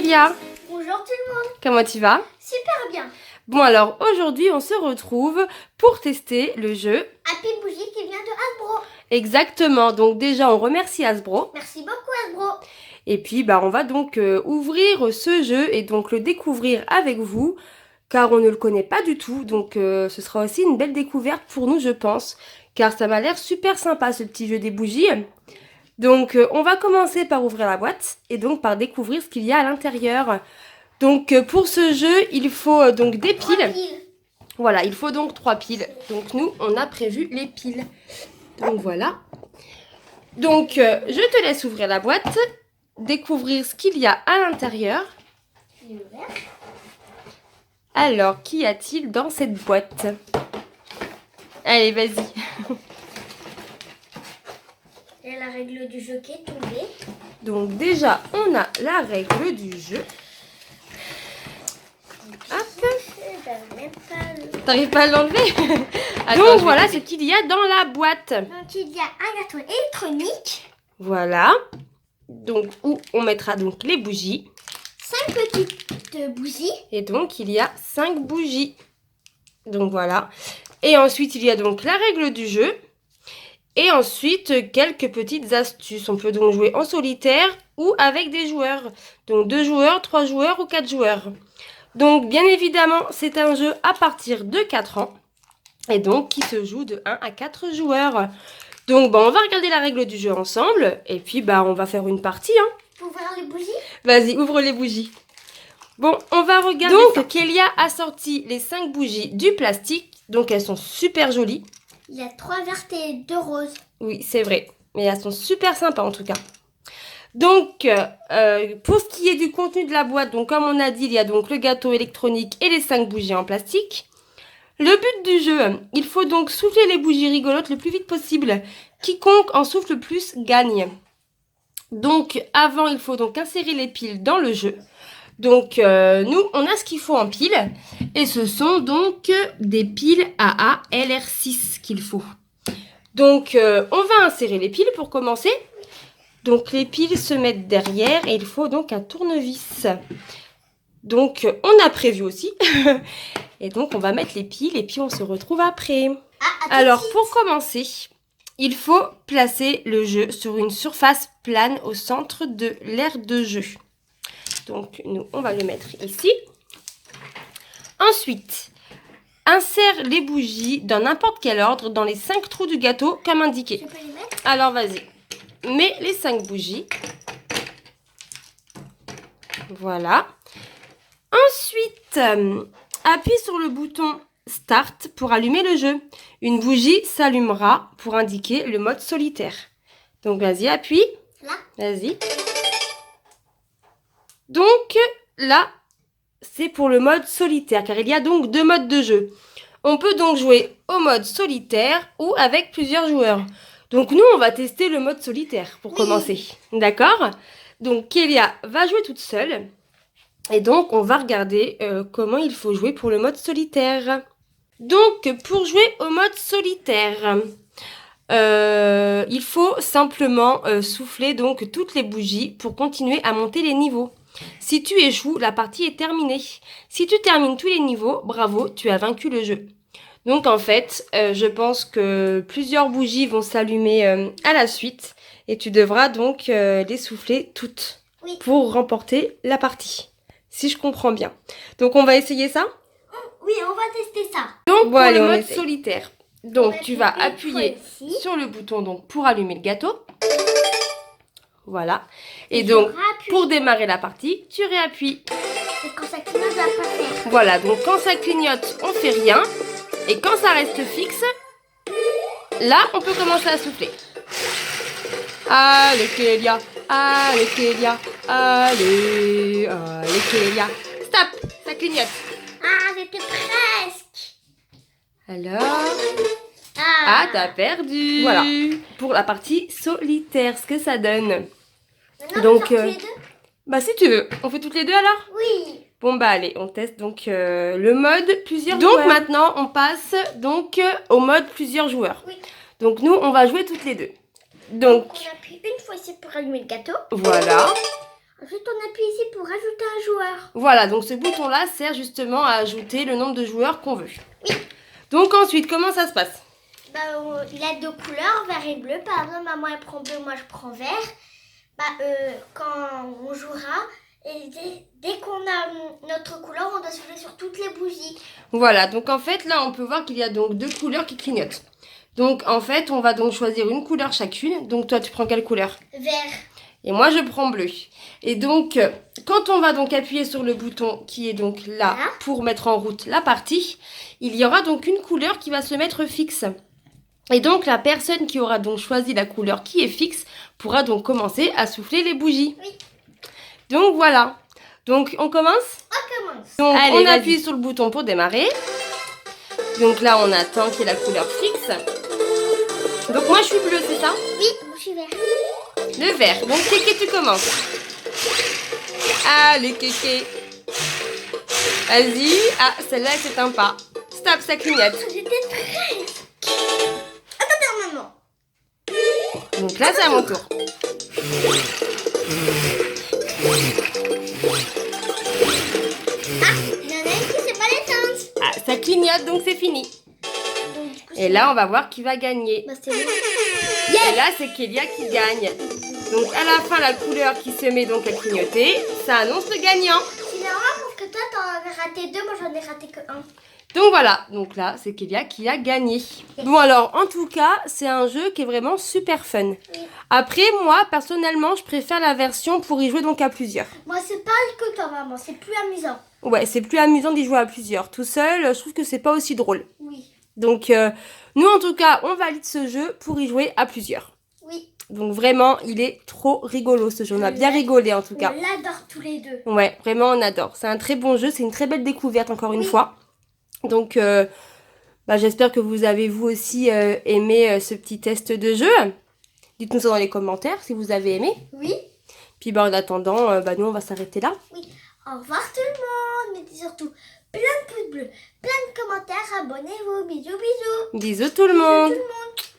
Kélia. Bonjour tout le monde. Comment tu vas? Super bien. Bon alors aujourd'hui on se retrouve pour tester le jeu Happy Bougie qui vient de Hasbro. Exactement, donc déjà on remercie Hasbro. Merci beaucoup Hasbro. Et puis on va donc ouvrir ce jeu et donc le découvrir avec vous car on ne le connaît pas du tout, donc ce sera aussi une belle découverte pour nous je pense, car ça m'a l'air super sympa ce petit jeu des bougies. Donc on va commencer par ouvrir la boîte et donc par découvrir ce qu'il y a à l'intérieur. Donc pour ce jeu il faut donc des piles. Voilà, il faut donc 3 piles. Donc nous on a prévu les piles. Donc voilà. Donc je te laisse ouvrir la boîte, découvrir ce qu'il y a à l'intérieur. Alors, qu'y a-t-il dans cette boîte? Allez, vas-y. Il y a la règle du jeu qui est tombée. Donc déjà, on a la règle du jeu. Hop. T'arrives pas à l'enlever? Donc voilà ce qu'il y a dans la boîte. Donc il y a un gâteau électronique. Voilà. Donc où on mettra donc les bougies. 5 petites bougies. Et donc il y a 5 bougies. Donc voilà. Et ensuite il y a donc la règle du jeu. Et ensuite quelques petites astuces. On peut donc jouer en solitaire ou avec des joueurs. Donc 2 joueurs, 3 joueurs ou 4 joueurs. Donc bien évidemment c'est un jeu à partir de 4 ans. Et donc qui se joue de 1 à 4 joueurs. Donc on va regarder la règle du jeu ensemble. Et puis on va faire une partie. Hein. Pour ouvrir les bougies. Vas-y, ouvre les bougies. Bon, on va regarder. Donc Kélia a sorti les 5 bougies du plastique. Donc elles sont super jolies. Il y a 3 vertes et 2 roses. Oui, c'est vrai. Mais elles sont super sympas en tout cas. Donc, pour ce qui est du contenu de la boîte, donc comme on a dit, il y a donc le gâteau électronique et les 5 bougies en plastique. Le but du jeu, il faut donc souffler les bougies rigolotes le plus vite possible. Quiconque en souffle le plus gagne. Donc, avant, il faut donc insérer les piles dans le jeu. Donc, nous, on a ce qu'il faut en piles. Et ce sont donc des piles AA LR6 qu'il faut. Donc, on va insérer les piles pour commencer. Donc, les piles se mettent derrière et il faut donc un tournevis. Donc, on a prévu aussi. Et donc, on va mettre les piles et puis on se retrouve après. Alors, pour commencer, il faut placer le jeu sur une surface plane au centre de l'aire de jeu. Donc, nous, on va le mettre ici. Ensuite, insère les bougies dans n'importe quel ordre dans les 5 trous du gâteau comme indiqué. Je peux les mettre? Alors, vas-y. Mets les 5 bougies. Voilà. Ensuite, appuie sur le bouton Start pour allumer le jeu. Une bougie s'allumera pour indiquer le mode solitaire. Donc, vas-y, appuie. Là. Vas-y. Donc, là, c'est pour le mode solitaire, car il y a donc 2 modes de jeu. On peut donc jouer au mode solitaire ou avec plusieurs joueurs. Donc, nous, on va tester le mode solitaire pour commencer. D'accord? Donc, Kélia va jouer toute seule. Et donc, on va regarder comment il faut jouer pour le mode solitaire. Donc, pour jouer au mode solitaire, il faut simplement souffler donc toutes les bougies pour continuer à monter les niveaux. Si tu échoues, la partie est terminée. Si tu termines tous les niveaux, bravo, tu as vaincu le jeu. Donc en fait, je pense que plusieurs bougies vont s'allumer à la suite. Et tu devras donc les souffler toutes pour remporter la partie. Si je comprends bien. Donc on va essayer ça? Oui, on va tester ça. Donc pour le mode solitaire. Donc tu vas appuyer sur le bouton donc, pour allumer le gâteau. Voilà. Et donc, pour démarrer la partie, tu réappuies. Et quand ça clignote, on va pas faire. Voilà, donc quand ça clignote, on fait rien. Et quand ça reste fixe, là, on peut commencer à souffler. Allez, Kélia. Allez, Kélia. Allez, allez, Kélia. Stop, ça clignote. Ah, j'étais presque. Alors... Ah, t'as perdu. Voilà, pour la partie solitaire, ce que ça donne. Donc, bah si tu veux, on fait toutes les deux alors? Oui. Bon bah allez, on teste donc le mode plusieurs joueurs. Donc maintenant, on passe donc au mode plusieurs joueurs. Oui. Donc nous, on va jouer toutes les deux. Donc on appuie une fois ici pour allumer le gâteau. Voilà. Ensuite, on appuie ici pour rajouter un joueur. Voilà, donc ce bouton-là sert justement à ajouter le nombre de joueurs qu'on veut. Oui. Donc ensuite, comment ça se passe? Il a deux couleurs, vert et bleu. Par exemple, maman elle prend bleu, moi je prends vert. Quand on jouera, et dès qu'on a notre couleur, on doit souffler sur toutes les bougies. Voilà, donc en fait, là, on peut voir qu'il y a donc deux couleurs qui clignotent. Donc en fait, on va donc choisir une couleur chacune. Donc toi, tu prends quelle couleur? Vert. Et moi, je prends bleu. Et donc, quand on va donc appuyer sur le bouton qui est donc là pour mettre en route la partie, il y aura donc une couleur qui va se mettre fixe. Et donc, la personne qui aura donc choisi la couleur qui est fixe pourra donc commencer à souffler les bougies. Oui. Donc, voilà. Donc, on commence? On commence. Donc, allez, on appuie sur le bouton pour démarrer. Donc là, on attend qu'il y ait la couleur fixe. Donc, moi, je suis bleu, c'est ça? Oui, moi, je suis vert. Le vert. Donc, Kéké, tu commences. Allez, Kéké. Vas-y. Ah, celle-là, c'est un pas. Stop, ça clignote. J'étais presque. Attends, maman. Donc là, c'est à mon tour. Ah, il y en a une qui sait pas l'éteindre. Ah, ça clignote, donc c'est fini. Donc, du coup, Et là, on va voir qui va gagner. c'est bon. Et là, c'est Kélia qui gagne. Donc, à la fin, la couleur qui se met donc à clignoter, ça annonce le gagnant. C'est normal parce que toi, t'en as raté deux, moi, j'en ai raté que un. Donc voilà, donc là, c'est Kélia qui a gagné. Bon alors, en tout cas, c'est un jeu qui est vraiment super fun. Oui. Après, moi, personnellement, je préfère la version pour y jouer donc à plusieurs. Moi, c'est pas que toi, maman, c'est plus amusant. Ouais, c'est plus amusant d'y jouer à plusieurs. Tout seul, je trouve que c'est pas aussi drôle. Oui. Donc, nous, en tout cas, on valide ce jeu pour y jouer à plusieurs. Oui. Donc vraiment, il est trop rigolo ce jeu. On a bien rigolé en tout cas. On l'adore tous les deux. Ouais, vraiment, on adore. C'est un très bon jeu, c'est une très belle découverte encore une fois. Donc, j'espère que vous avez vous aussi aimé ce petit test de jeu. Dites-nous ça dans les commentaires si vous avez aimé. Oui. Puis en attendant, nous on va s'arrêter là. Oui. Au revoir tout le monde. Mais surtout, plein de pouces bleus, plein de commentaires. Abonnez-vous. Bisous, bisous. Bisous tout le monde. Bisous tout le monde.